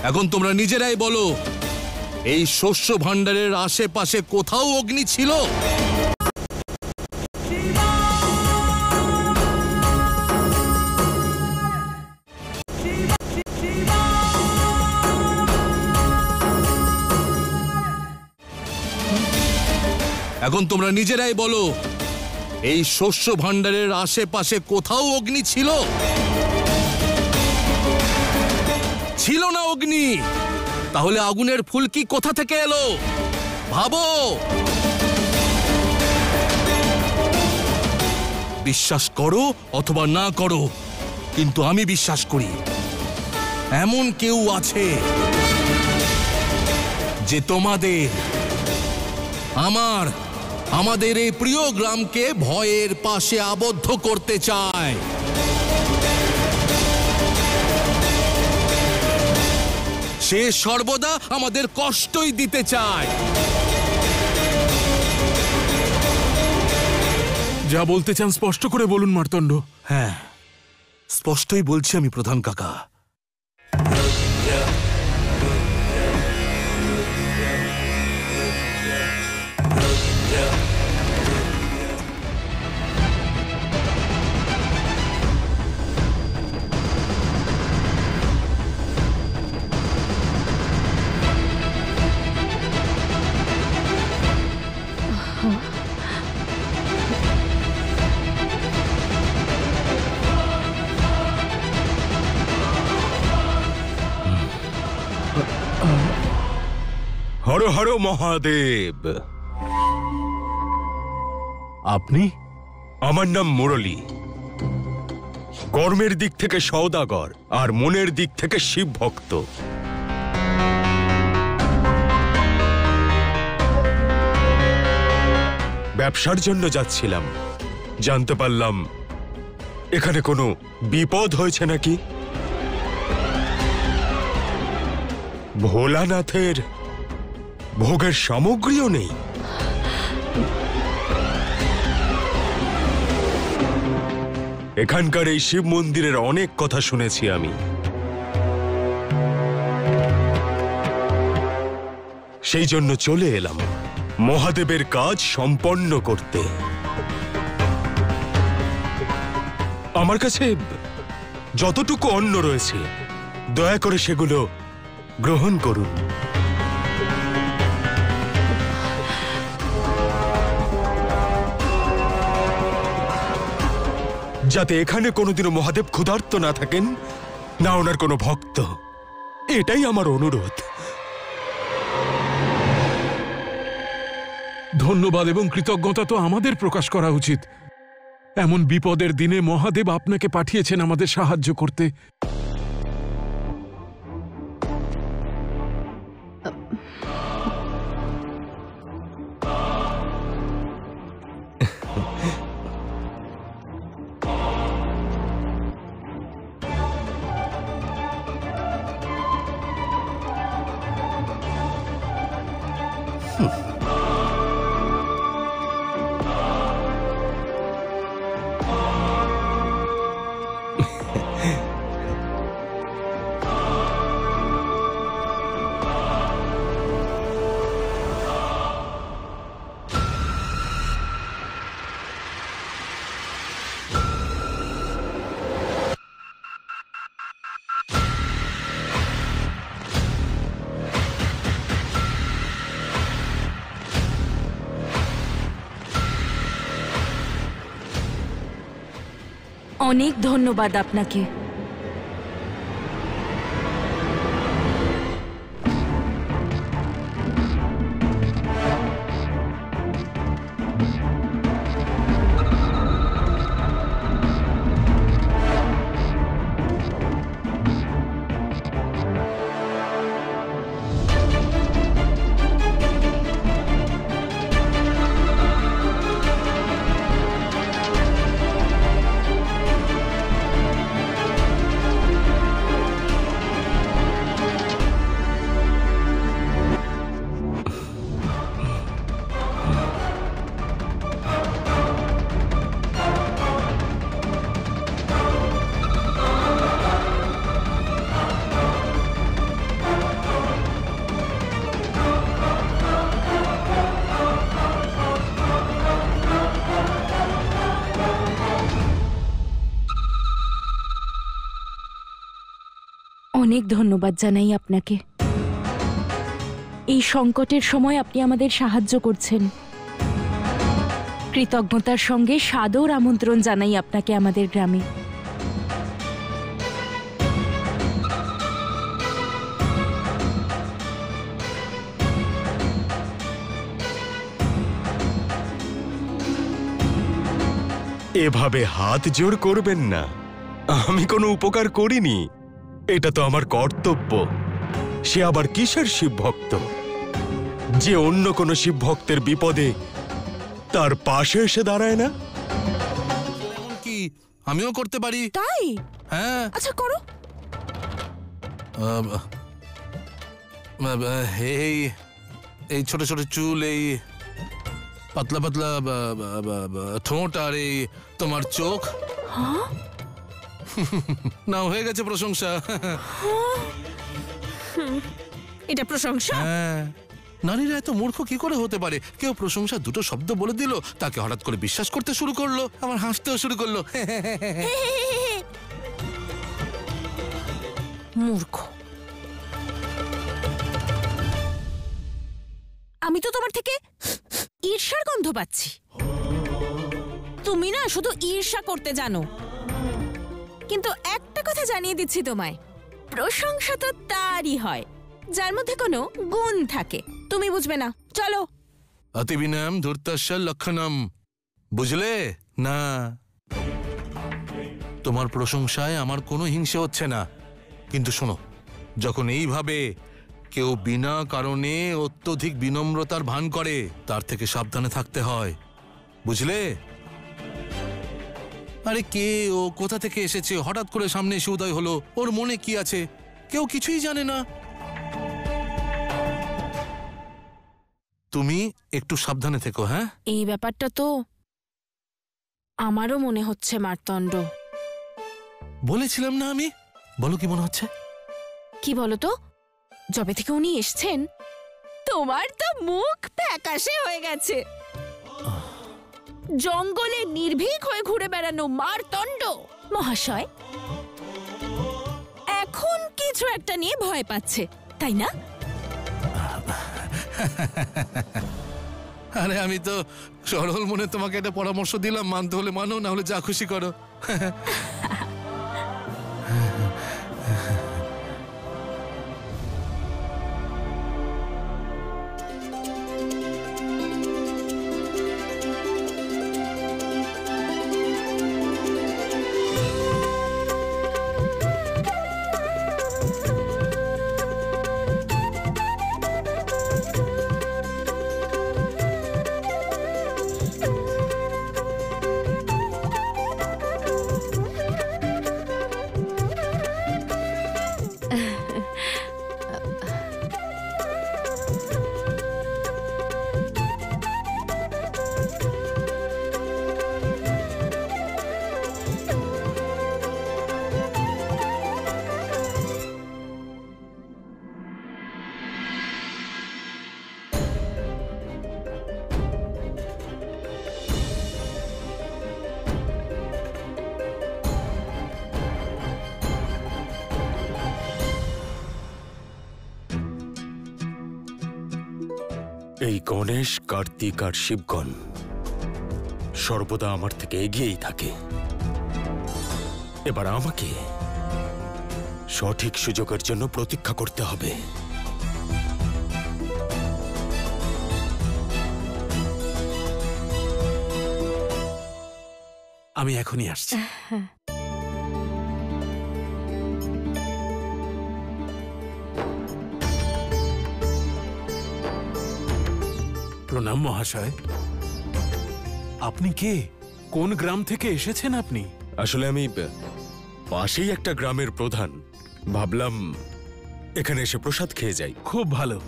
এখন তোমরা নিজেরাই বলো, এই শস্য ভাণ্ডারের আশেপাশে কোথাও অগ্নি ছিল? এখন তোমরা নিজেরাই বলো, এই শস্য ভাণ্ডারের আশেপাশে কোথাও অগ্নি ছিল? ছিল না অগ্নি, তাহলে আগুনের ফুলকি কোথা থেকে এলো? ভাবো। বিশ্বাস করো অথবা না করো, কিন্তু আমি বিশ্বাস করি এমন কেউ আছে যে তোমাদের, আমাদের এই প্রিয় গ্রামকে ভয়ের পাশে আবদ্ধ করতে চায়। সে সর্বদা আমাদের কষ্টই দিতে চায়। যা বলতে চান স্পষ্ট করে বলুন মার্তণ্ড। হ্যাঁ, স্পষ্টই বলছি আমি প্রধান কাকা। হর হর মহাদেব। আপনি? আমার নাম মুরলী। কর্মের দিক থেকে সওদাগর আর মনের দিক থেকে শিব ভক্ত। ব্যবসার জন্য যাচ্ছিলাম, জানতে পারলাম এখানে কোনো বিপদ হয়েছে নাকি। ভোলানাথের ভোগের সামগ্রীও নেই। এখানকার এই শিব মন্দিরের অনেক কথা শুনেছি আমি। সেই জন্য চলে এলাম মহাদেবের কাজ সম্পন্ন করতে। আমার কাছে যতটুকু অন্ন রয়েছে দয়া করে সেগুলো গ্রহণ করুন। যাতে এখানে কোনোদিনও মহাদেব ক্ষুধার্ত না থাকেন, না ওনার কোনো ভক্ত। এটাই আমার অনুরোধ। ধন্যবাদ এবং কৃতজ্ঞতা তো আমাদের প্রকাশ করা উচিত। এমন বিপদের দিনে মহাদেব আপনাকে পাঠিয়েছেন আমাদের সাহায্য করতে। অনেক ধন্যবাদ আপনাকে। অনেক ধন্যবাদ জানাই আপনাকে। এই সংকটের সময় আপনি আমাদের সাহায্য করছেন। কৃতজ্ঞতার সঙ্গে সাদর আমন্ত্রণ জানাই আপনাকে আমাদের গ্রামে। এভাবে হাত জোড় করবেন না। আমি কোনো উপকার করিনি, এটা তো আমার কর্তব্য। সে আবার কিসের শিব ভক্ত যে অন্য কোনো শিব ভক্তের বিপদে তার পাশে এসে দাঁড়ায় না? কি আমিও করতে পারি? তাই? হ্যাঁ। আচ্ছা করো। এই এই ছোট ছোট চুল, এই পাতলা পাতলা ঠোঁট, আর এই তোমার চোখ। না, হয়ে গেছে প্রশংসা। এটা প্রশংসা? হ্যাঁ। নারীরা এত মূর্খ কি করে হতে পারে? কেউ প্রশংসা দুটো শব্দ বলে দিল, তাকে হঠাৎ করে বিশ্বাস করতে শুরু করলো, আবার হাসতেও শুরু করলো। মূর্খ। আমি তো তোমার থেকে ঈর্ষার গন্ধ পাচ্ছি। তুমি না শুধু ঈর্ষা করতে জানো। কিন্তু একটা কথা জানিয়ে দিচ্ছি তোমায়, প্রশংসা তো তারই হয় যার মধ্যে কোনো গুণ থাকে। তুমি বুঝবে না। চলো। অতি বিনয়ম ধূর্তস্য লক্ষণম, বুঝলে না? তোমার প্রশংসায় আমার কোনো হিংসে হচ্ছে না, কিন্তু শোনো, যখন এইভাবে কেউ বিনা কারণে অত্যধিক বিনম্রতার ভান করে, তার থেকে সাবধানে থাকতে হয়, বুঝলে? আরে কে ও, কোথা থেকে এসেছে, হঠাৎ করে সামনে এসে উদয় হলো, ওর মনে কি আছে, কেউ কিছুই জানে না। তুমি একটু সাবধানে থেকো। হ্যাঁ, এই ব্যাপারটা তো আমারও মনে হচ্ছে মার্তণ্ড। বলেছিলাম না আমি? বলো কি মনে হচ্ছে? কি বলো তো? যবে থেকে উনি এসছেন তোমার তো মুখ ফ্যাকাশে হয়ে গেছে। জঙ্গলে নির্ভীক হয়ে ঘুরে বেড়ানো মার্তণ্ড মহাশয় এখন কিছু একটা নিয়ে ভয় পাচ্ছে, তাই না? আরে আমি তো সরল মনে তোমাকে একটা পরামর্শ দিলাম, মানতে হলে মানো, না হলে যা খুশি করো। এই গণেশ, কার্তিক আর শিবগণ সর্বদা আমার থেকে এগিয়েই থাকে। এবার আমাকে সঠিক সুযোগের জন্য প্রতীক্ষা করতে হবে। আমি এখনই আসছি। প্রণাম মহাশয়। আপনি কে? কোন গ্রাম থেকে এসেছেন আপনি? আসলে আমি পাশেই একটা গ্রামের প্রধান, ভাবলাম এখানে এসে প্রসাদ খেয়ে যাই। খুব ভালো।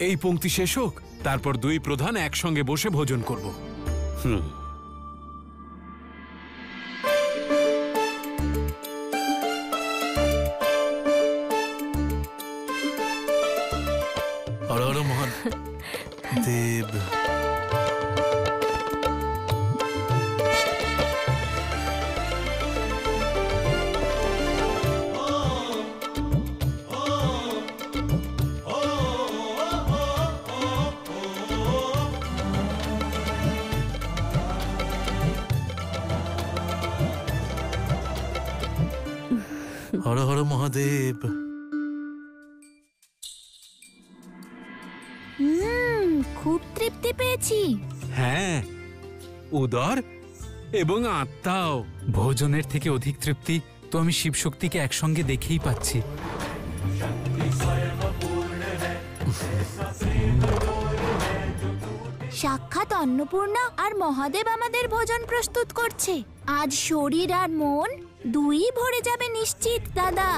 এই পংক্তি শেষ হোক, তারপর দুই প্রধান একসঙ্গে বসে ভোজন করব। হুম। হর হর মহাদেব। হর হর মহাদেব। খুব তৃপ্তি পেয়েছি। হ্যাঁ, উদর এবং আত্মাও। ভোজনের থেকে অধিক তৃপ্তি তো আমি শিবশক্তিকে একসঙ্গে দেখেই পাচ্ছি। সাক্ষাৎ অন্নপূর্ণা আর মহাদেব আমাদের ভোজন প্রস্তুত করছে। আজ শরীর আর মন দুই ভরে যাবে নিশ্চিত দাদা।